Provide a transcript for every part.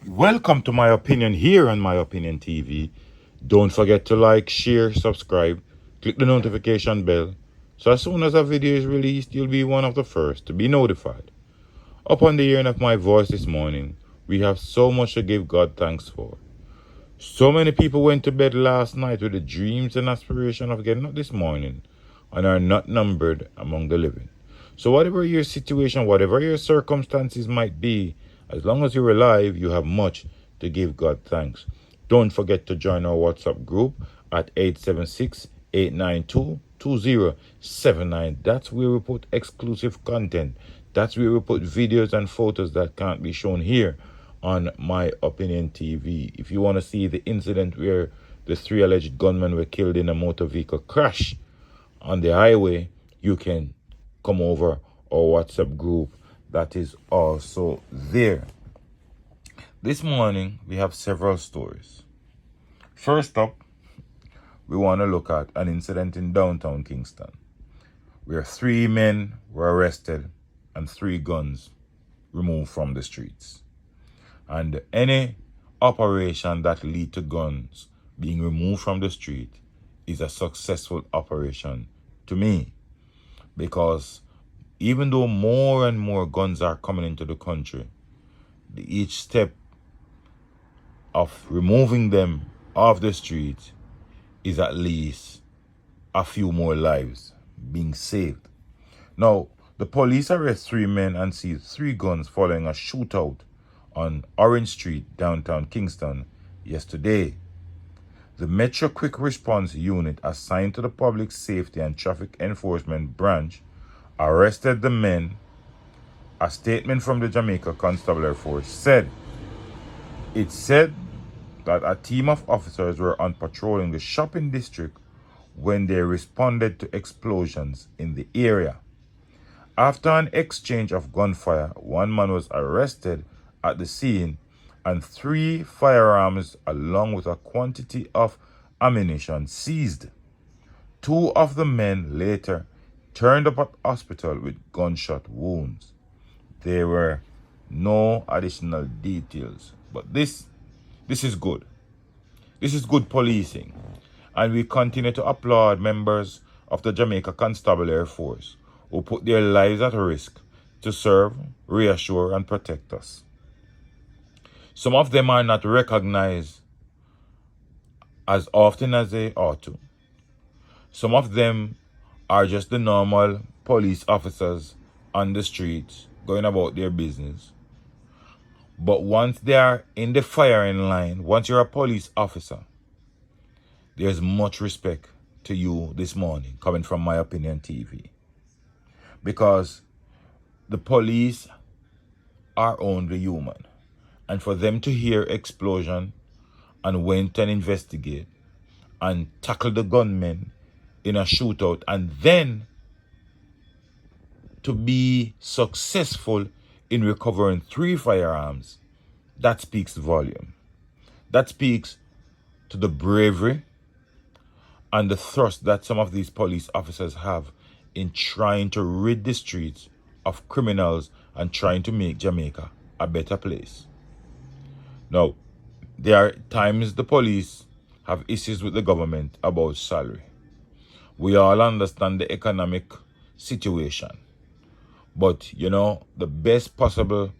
Welcome to My Opinion here on My Opinion TV. Don't forget to like, share, subscribe, click the notification bell so as soon as a video is released, you'll be one of the first to be notified. Upon the hearing of my voice this morning, we have so much to give God thanks for. So many people went to bed last night with the dreams and aspiration of getting up this morning and are not numbered among the living. So whatever your situation, whatever your circumstances might be, as long as you're alive, you have much to give God thanks. Don't forget to join our WhatsApp group at 876-892-2079. That's where we put exclusive content. That's where we put videos and photos that can't be shown here on My Opinion TV. If you want to see the incident where the three alleged gunmen were killed in a motor vehicle crash on the highway, you can come over our WhatsApp group that is also there. This morning, we have several stories. First up, we want to look at an incident in downtown Kingston where 3 men were arrested and 3 guns removed from the streets. And any operation that leads to guns being removed from the street is a successful operation to me, because even though more and more guns are coming into the country, each step of removing them off the street is at least a few more lives being saved. Now, the police arrest 3 men and seized 3 guns following a shootout on Orange Street, downtown Kingston, yesterday. The Metro Quick Response Unit assigned to the Public Safety and Traffic Enforcement Branch arrested the men. A statement from the Jamaica Constabulary Force said, it said that a team of officers were on patrol in the shopping district when they responded to explosions in the area. After an exchange of gunfire, 1 man was arrested at the scene and 3 firearms along with a quantity of ammunition seized. 2 of the men later turned up at hospital with gunshot wounds. There were no additional details, but this is good. This is good policing, and we continue to applaud members of the Jamaica Constabulary Force who put their lives at risk to serve, reassure, and protect us. Some of them are not recognized as often as they ought to. Some of them are just the normal police officers on the streets going about their business. But once they are in the firing line, once you're a police officer, there's much respect to you this morning coming from My Opinion TV. Because the police are only human. And for them to hear explosion and went and investigate and tackle the gunmen in a shootout and then to be successful in recovering 3 firearms, that speaks volume. That speaks to the bravery and the thrust that some of these police officers have in trying to rid the streets of criminals and trying to make Jamaica a better place. Now, there are times the police have issues with the government about salary. We all understand the economic situation. But, the best possible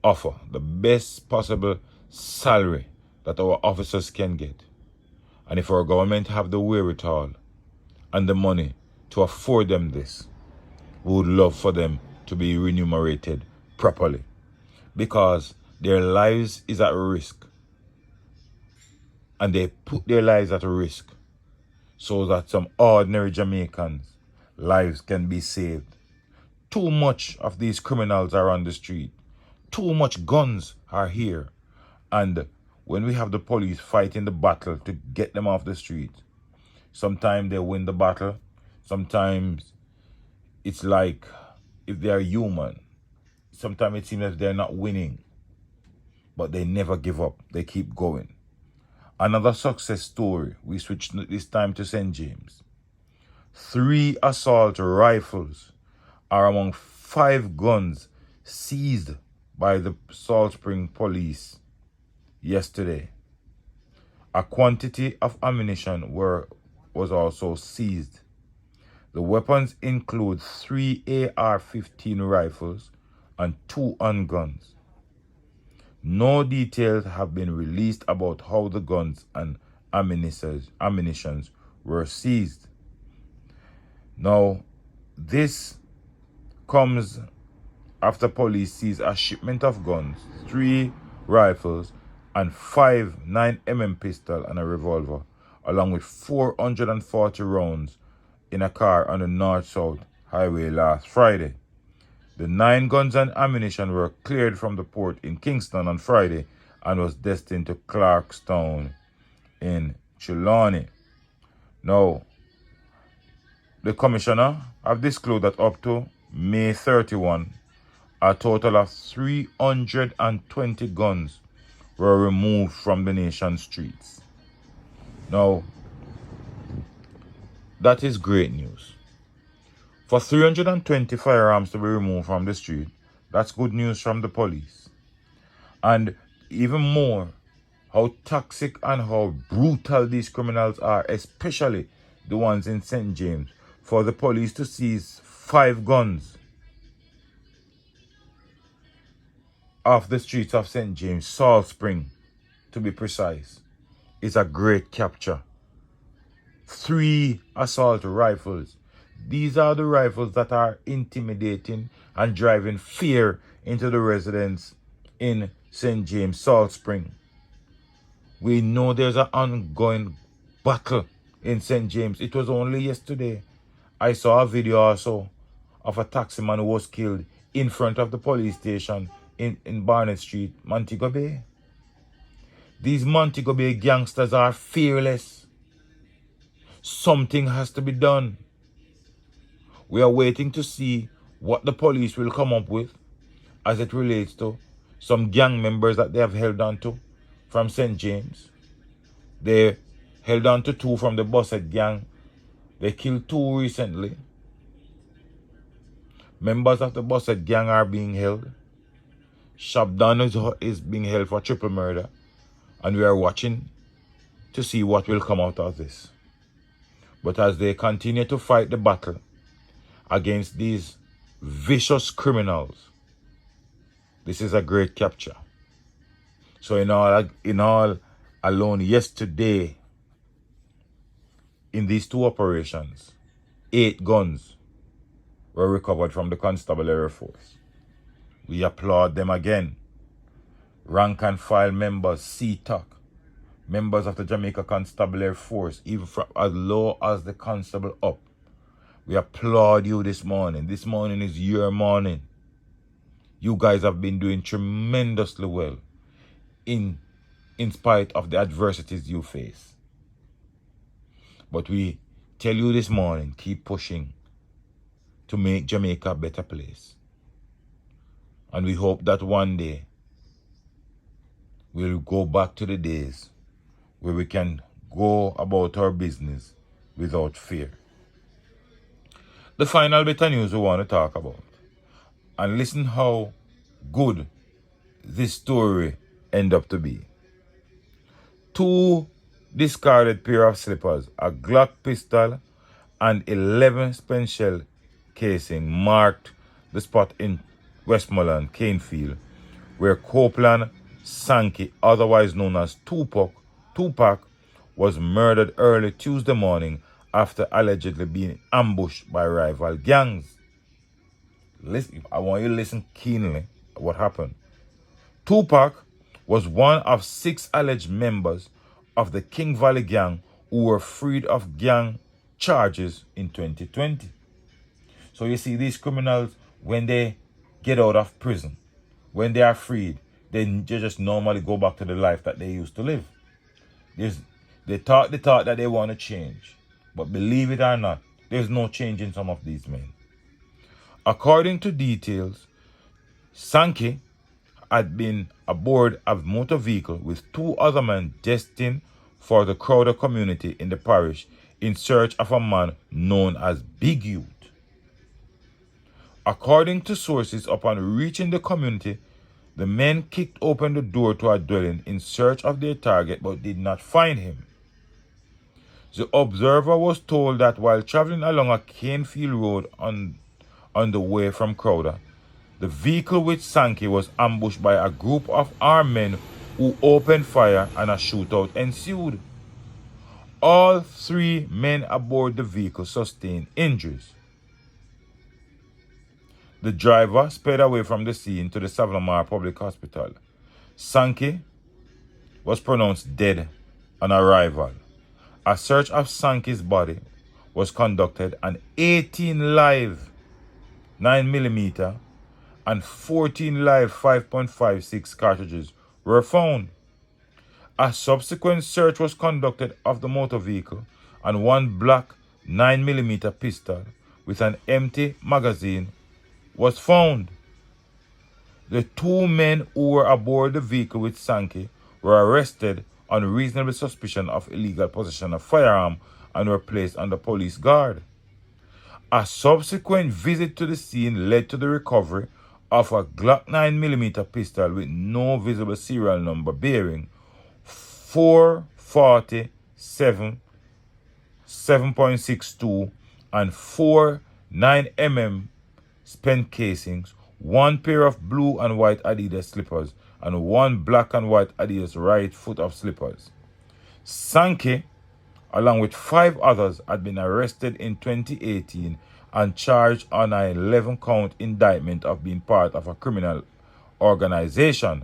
offer, the best possible salary that our officers can get. And if our government have the wherewithal and the money to afford them this, we would love for them to be remunerated properly, because their lives is at risk. And they put their lives at risk so that some ordinary Jamaicans' lives can be saved. Too much of these criminals are on the street. Too much guns are here. And when we have the police fighting the battle to get them off the street, sometimes they win the battle. Sometimes it's like if they are human, sometimes it seems as if they're not winning. But they never give up. They keep going. Another success story. We switch this time to St. James. 3 assault rifles are among 5 guns seized by the Salt Spring police yesterday. A quantity of ammunition was also seized. The weapons include 3 AR-15 rifles and 2 handguns. No details have been released about how the guns and ammunitions were seized. Now, this comes after police seized a shipment of guns, 3 rifles, and 5 9mm pistol and a revolver, along with 440 rounds in a car on the north-south highway last Friday. The 9 guns and ammunition were cleared from the port in Kingston on Friday and was destined to Clarkstown in Trelawney. Now, the commissioner have disclosed that up to May 31, a total of 320 guns were removed from the nation's streets. Now, that is great news. For 320 firearms to be removed from the street, that's good news from the police. And even more, how toxic and how brutal these criminals are, especially the ones in St. James, for the police to seize 5 guns off the streets of St. James, Salt Spring, to be precise, is a great capture. 3 assault rifles. These are the rifles that are intimidating and driving fear into the residents in St. James, Salt Spring. We know there's an ongoing battle in St. James. It was only yesterday I saw a video also of a taximan who was killed in front of the police station in Barnett Street, Montego Bay. These Montego Bay gangsters are fearless. Something has to be done. We are waiting to see what the police will come up with as it relates to some gang members that they have held on to from St. James. They held on to 2 from the Busset gang. They killed 2 recently. Members of the Busset gang are being held. Shabdan is being held for triple murder. And we are watching to see what will come out of this. But as they continue to fight the battle against these vicious criminals, this is a great capture. So in all alone, yesterday, in these 2 operations, 8 guns were recovered from the Constabulary Force. We applaud them again. Rank and file members, CTOC, members of the Jamaica Constabulary Force, even from as low as the constable up. We applaud you this morning. This morning is your morning. You guys have been doing tremendously well in spite of the adversities you face. But we tell you this morning, keep pushing to make Jamaica a better place. And we hope that one day we'll go back to the days where we can go about our business without fear. The final bit of news we want to talk about. And listen how good this story ended up to be. 2 discarded pair of slippers, a Glock pistol, and 11 spent shell casing marked the spot in Westmoreland, Canefield, where Copeland Sankey, otherwise known as Tupac, was murdered early Tuesday morning after allegedly being ambushed by rival gangs. Listen, I want you to listen keenly to what happened. Tupac was one of 6 alleged members of the King Valley gang who were freed of gang charges in 2020. So you see, these criminals, when they get out of prison, when they are freed, they just normally go back to the life that they used to live. They thought that they want to change. But believe it or not, there's no change in some of these men. According to details, Sankey had been aboard a motor vehicle with 2 other men destined for the Crowder community in the parish in search of a man known as Big Youth. According to sources, upon reaching the community, The men kicked open the door to a dwelling in search of their target but did not find him. The observer was told that while traveling along a Canefield road on the way from Crowder, the vehicle which sank was ambushed by a group of armed men who opened fire and a shootout ensued. All 3 men aboard the vehicle sustained injuries. The driver sped away from the scene to the Savannah Public Hospital. Sankey was pronounced dead on arrival. A search of Sankey's body was conducted and 18 live 9mm and 14 live 5.56 cartridges were found. A subsequent search was conducted of the motor vehicle and 1 black 9mm pistol with an empty magazine was found. The 2 men who were aboard the vehicle with Sankey were arrested on reasonable suspicion of illegal possession of firearm and were placed under police guard. A subsequent visit to the scene led to the recovery of a Glock 9mm pistol with no visible serial number bearing 447 7.62 and 4 9mm spent casings, 1 pair of blue and white Adidas slippers, and 1 black and white Adidas right foot of slippers. Sankey, along with 5 others, had been arrested in 2018 and charged on an 11-count indictment of being part of a criminal organization,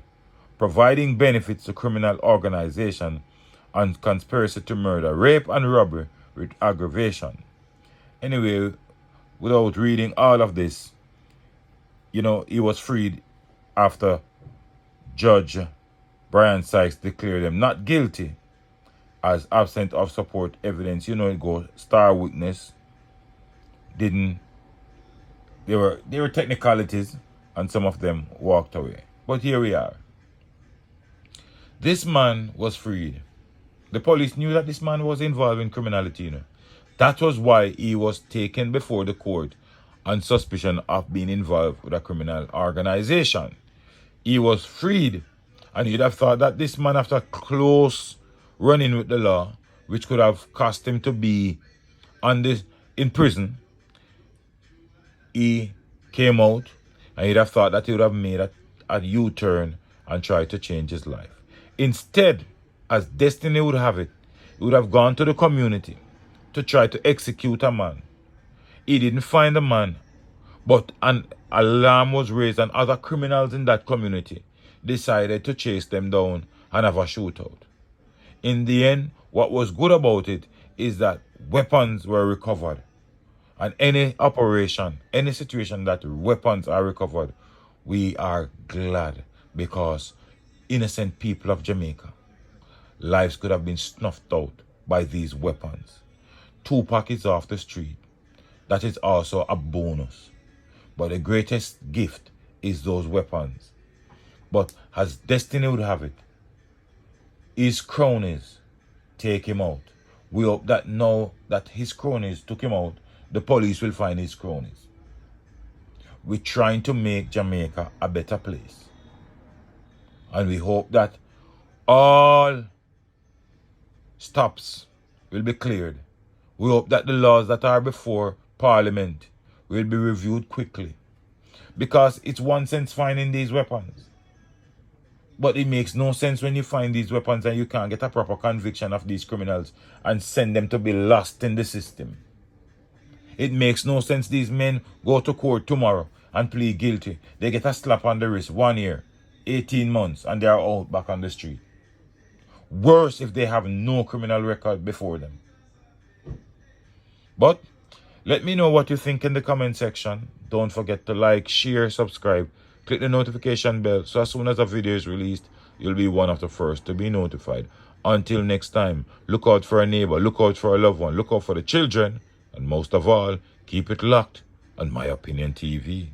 providing benefits to criminal organization, and conspiracy to murder, rape, and robbery with aggravation. Anyway, without reading all of this, he was freed after Judge Brian Sykes declared him not guilty as absent of support evidence. It goes star witness. There were technicalities and some of them walked away. But here we are. This man was freed. The police knew that this man was involved in criminality. That was why he was taken before the court on suspicion of being involved with a criminal organization. He was freed, and you'd have thought that this man, after close run-in with the law, which could have cost him to be in prison, he came out, and you'd have thought that he would have made a U-turn and tried to change his life. Instead, as destiny would have it, he would have gone to the community to try to execute a man. He didn't find the man, but an alarm was raised, and other criminals in that community decided to chase them down and have a shootout. In the end, what was good about it is that weapons were recovered. And any operation, any situation that weapons are recovered, we are glad, because innocent people of Jamaica, lives could have been snuffed out by these weapons. Tupac is off the street. That is also a bonus. But the greatest gift is those weapons. But as destiny would have it, his cronies take him out. We hope that now that his cronies took him out, the police will find his cronies. We're trying to make Jamaica a better place. And we hope that all stops will be cleared. We hope that the laws that are before Parliament will be reviewed quickly. Because it's one sense finding these weapons. But it makes no sense when you find these weapons and you can't get a proper conviction of these criminals and send them to be lost in the system. It makes no sense these men go to court tomorrow and plead guilty. They get a slap on the wrist, 1 year, 18 months, and they are out back on the street. Worse if they have no criminal record before them. But let me know what you think in the comment section. Don't forget to like, share, subscribe. Click the notification bell so as soon as a video is released, you'll be one of the first to be notified. Until next time, look out for a neighbor, look out for a loved one, look out for the children, and most of all, keep it locked on My Opinion TV.